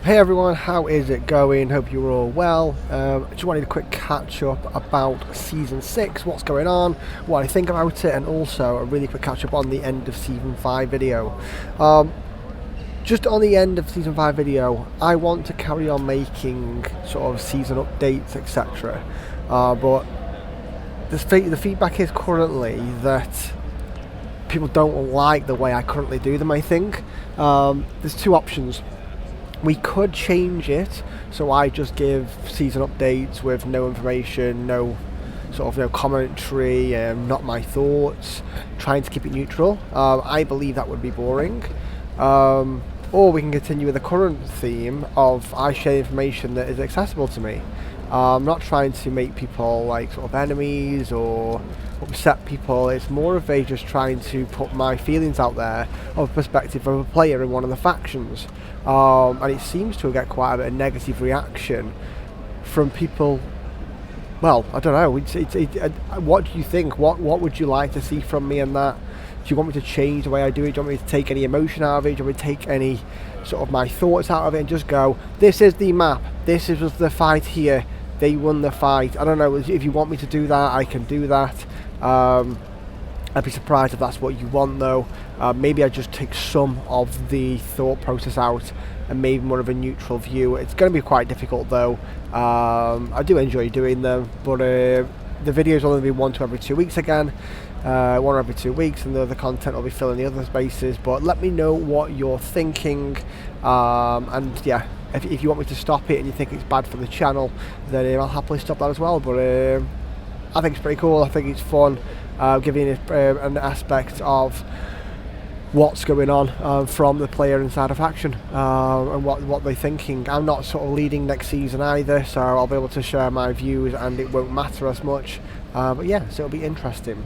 Hey everyone, how is it going? Hope you're all well. Just wanted a quick catch up about Season 6, what's going on, what I think about it, and also a really quick catch up on the end of Season 5 video. Just on the end of Season 5 video, I want to carry on making sort of season updates, etc. But the feedback is currently that people don't like the way I currently do them, I think. There's two options. We could change it so I just give season updates with no information, no commentary, not my thoughts, trying to keep it neutral. I believe that would be boring. Or we can continue with the current theme of I share information that is accessible to me. I'm not trying to make people like sort of enemies or upset people. It's more of a just trying to put my feelings out there of a perspective of a player in one of the factions. And it seems to get quite a bit of negative reaction from people. Well, I don't know. What do you think? What would you like to see from me in that? Do you want me to change the way I do it? Do you want me to take any emotion out of it? Do you want me to take any sort of my thoughts out of it and just go, this is the map, this is the fight here, they won the fight? I don't know. If you want me to do that, I can do that. I'd be surprised if that's what you want though. Maybe I just take some of the thought process out and maybe more of a neutral view. It's going to be quite difficult though. I do enjoy doing them, but the videos will only be one to every 2 weeks again. One every 2 weeks, and the other content will be filling the other spaces. But let me know what you're thinking, and yeah, if you want me to stop it and you think it's bad for the channel, then I'll happily stop that as well. But I think it's pretty cool. I think it's fun, giving an aspect of what's going on from the player inside a faction, and what they're thinking. I'm not sort of leading next season either, so I'll be able to share my views and it won't matter as much. But yeah, so it'll be interesting.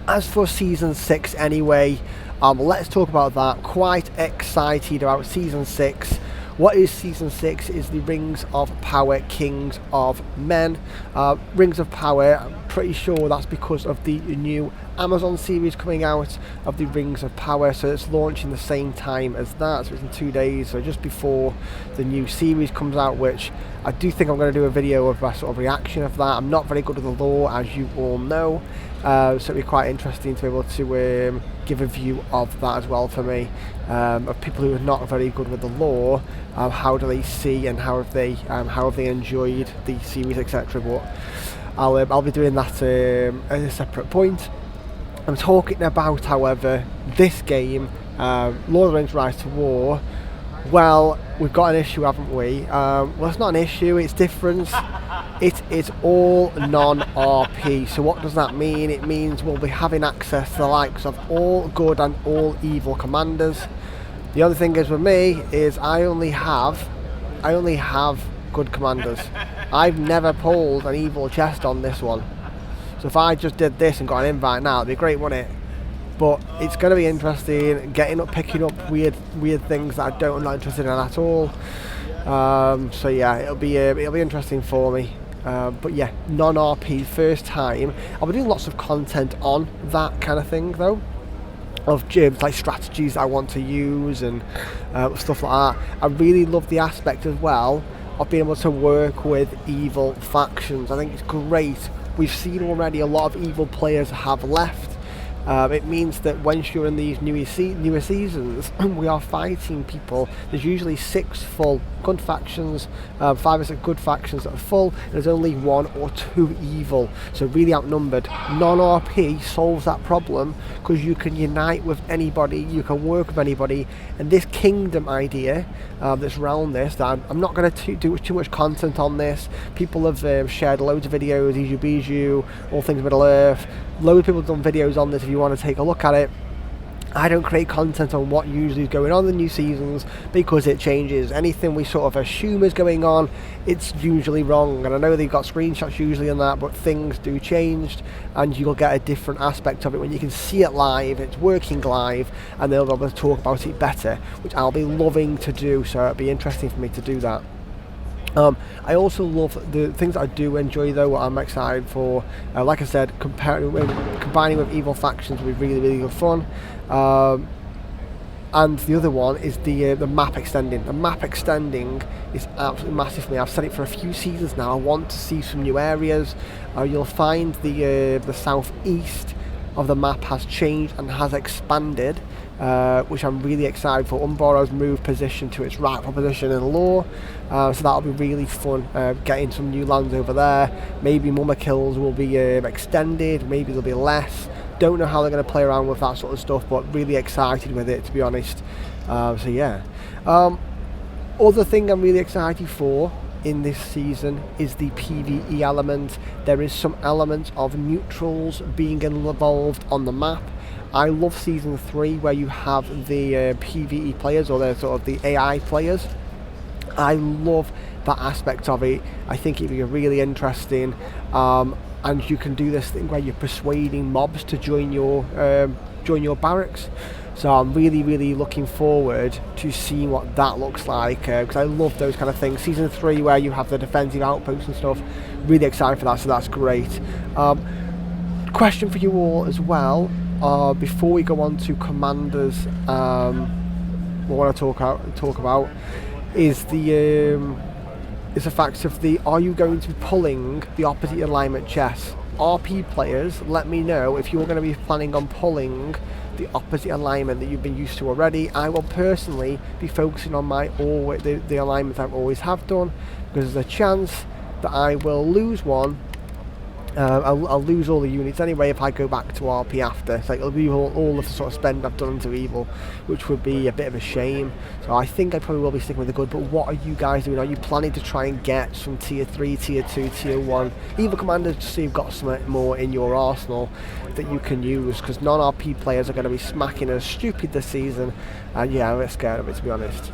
As for Season 6 anyway, let's talk about that. Quite excited about Season 6. What is Season 6 is the Rings of Power Kings of Men. Rings of Power, I'm pretty sure that's because of the new Amazon series coming out of the Rings of Power, so it's launching the same time as that, so it's in 2 days, so just before the new series comes out, which I do think I'm going to do a video of a sort of reaction of that. I'm not very good with the lore, as you all know, so it'll be quite interesting to be able to give a view of that as well for me, of people who are not very good with the lore. How do they see and how have they enjoyed the series, etc. But I'll be doing that as a separate point. I'm talking about, however, this game, Lord of the Rings: Rise to War. Well, we've got an issue, haven't we? Well, it's not an issue, it's different. It is all non-RP. So what does that mean? It means we'll be having access to the likes of all good and all evil commanders. The other thing is with me is I only have good commanders. I've never pulled an evil chest on this one. So if I just did this and got an invite now, it'd be great, wouldn't it? But it's going to be interesting, picking up weird things that I'm not interested in at all. So yeah, it'll be interesting for me. But yeah, non-RP, first time. I'll be doing lots of content on that kind of thing though, of like strategies I want to use and stuff like that. I really love the aspect as well of being able to work with evil factions. I think it's great. We've seen already a lot of evil players have left. It means that once you're in these newer seasons, we are fighting people. There's usually 6 full good factions, 5 or 6 good factions that are full, and there's only 1 or 2 evil, so really outnumbered. Non-RP solves that problem because you can unite with anybody, you can work with anybody, and this kingdom idea that's around this, that I'm not going to do too much content on this. People have shared loads of videos, Iju Biju, All Things Middle Earth. Loads of people have done videos on this if you want to take a look at it. I don't create content on what usually is going on in the new seasons because it changes. Anything we sort of assume is going on, it's usually wrong. And I know they've got screenshots usually on that, but things do change and you'll get a different aspect of it when you can see it live, it's working live, and they'll be able to talk about it better, which I'll be loving to do, so it'll be interesting for me to do that. I also love the things that I do enjoy though, what I'm excited for. Like I said, combining with evil factions will be really, really good fun. And the other one is the map extending. The map extending is absolutely massive for me. I've said it for a few seasons now. I want to see some new areas. You'll find the southeast of the map has changed and has expanded, which I'm really excited for. Umboro's moved position to its rightful position in lore, so that'll be really fun, getting some new lands over there. Maybe Mumma Kills will be extended, maybe there'll be less. Don't know how they're going to play around with that sort of stuff, but really excited with it, to be honest. So yeah. Other thing I'm really excited for in this season is the PvE element. There is some elements of neutrals being involved on the map. I love Season 3 where you have the PvE players, or the sort of the AI players. I love that aspect of it. I think it'd be really interesting. And you can do this thing where you're persuading mobs to join your barracks. So I'm really looking forward to seeing what that looks like, because I love those kind of things. Season 3 where you have the defensive outposts and stuff, really excited for that, so that's great. Question for you all as well, before we go on to commanders, what I want to talk about is the fact of are you going to be pulling the opposite alignment chess? RP players, let me know if you're going to be planning on pulling the opposite alignment that you've been used to already. I will personally be focusing on the alignment I always have done, because there's a chance that I will lose one. I'll lose all the units anyway if I go back to RP after. It's like it'll be all of the sort of spend I've done into evil, which would be a bit of a shame. So I think I probably will be sticking with the good. But what are you guys doing? Are you planning to try and get some tier 3, tier 2, tier 1 evil commanders, just so you've got some more in your arsenal that you can use? Because non-RP players are going to be smacking us stupid this season, and yeah, I'm a bit scared of it, to be honest.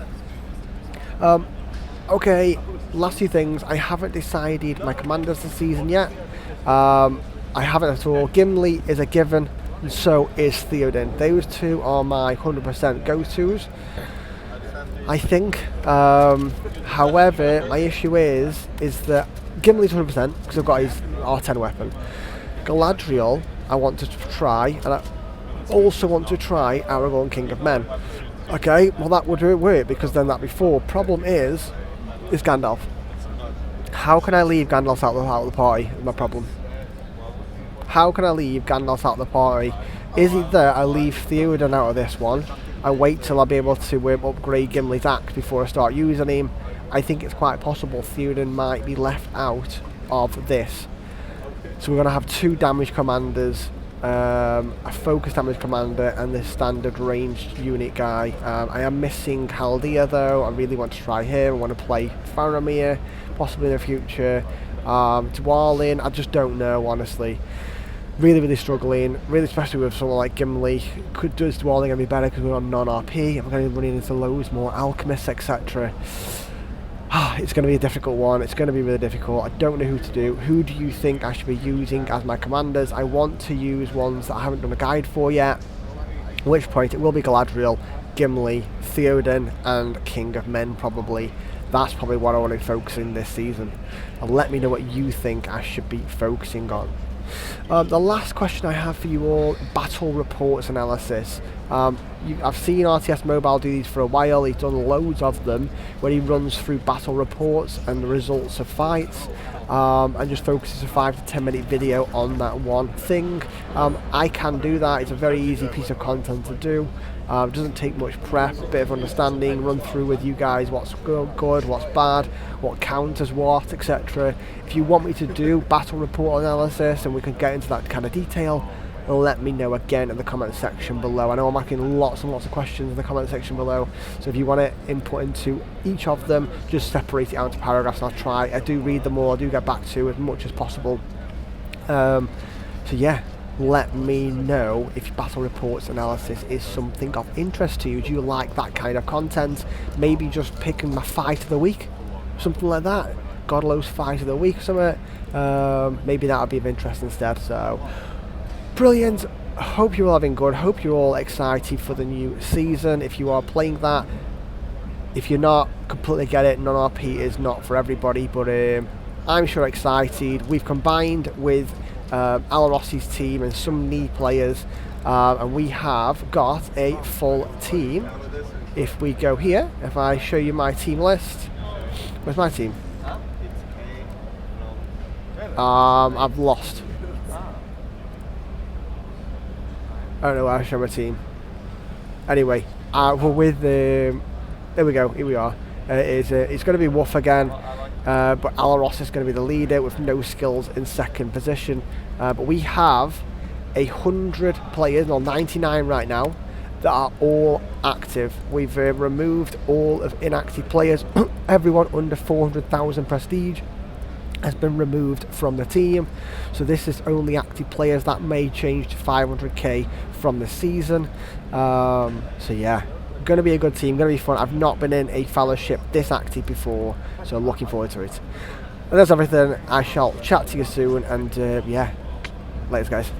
Okay, last two things. I haven't decided my commanders this season yet. I haven't at all. Gimli is a given, and so is Theoden. Those two are my 100% go-tos, I think. However, my issue is that Gimli's 100% because I've got his R10 weapon. Galadriel, I want to try, and I also want to try Aragorn, King of Men. Okay, well that would work because then that'd be 4. Problem is Gandalf. How can I leave Gandalf out of the party? Is my problem. How can I leave Gandalf out of the party? Is it that I leave Theoden out of this one? I wait till I'll be able to upgrade Gimli's axe before I start using him. I think it's quite possible Theoden might be left out of this. So we're going to have 2 damage commanders, a focus damage commander, and this standard ranged unit guy. I am missing Chaldea though. I really want to try him. I want to play Faramir, possibly in the future. Dwalin, I just don't know, honestly. Really struggling, really, especially with someone like Gimli. Does Dwalin going to be better because we're on non-RP? Am I going to be running into loads more alchemists, etc.? It's going to be a difficult one. It's going to be really difficult. I don't know who to do. Who do you think I should be using as my commanders? I want to use ones that I haven't done a guide for yet, at which point it will be Galadriel, Gimli, Theoden, and King of Men probably. That's probably what I want to focus in this season. And let me know what you think I should be focusing on. The last question I have for you all, battle reports analysis. I've seen RTS Mobile do these for a while. He's done loads of them where he runs through battle reports and the results of fights, and just focuses a 5 to 10 minute video on that one thing. I can do that. It's a very easy piece of content to do. It doesn't take much prep, a bit of understanding, run through with you guys what's good, what's bad, what counters what, etc. If you want me to do battle report analysis and we can get into that kind of detail, let me know again in the comment section below. I know I'm asking lots and lots of questions in the comment section below, so if you want to input into each of them, just separate it out into paragraphs and I'll try. I do read them all, I do get back to as much as possible. So yeah, let me know if battle reports analysis is something of interest to you. Do you like that kind of content? Maybe just picking my fight of the week, something like that. Godlow's fight of the week or something. Maybe that would be of interest instead. So brilliant. Hope you're all having good. Hope you're all excited for the new season. If you are playing that, if you're not, completely get it. Non-RP is not for everybody, but I'm sure excited. We've combined with Alarossi's team and some knee players and we have got a full team. If we go here, if I show you my team list, where's my team? I've lost. I don't know where I show my team. Anyway, we're with there we go. Here we are. It's going to be Woof again, but Alaros is going to be the leader with no skills in second position. But we have 100 players, or 99 right now, that are all active. We've removed all of inactive players. Everyone under 400,000 prestige has been removed from the team, so this is only active players. That may change to 500k from the season. So yeah, going to be a good team, going to be fun. I've not been in a fellowship this active before, so I'm looking forward to it. And that's everything. I shall chat to you soon, and yeah, later guys.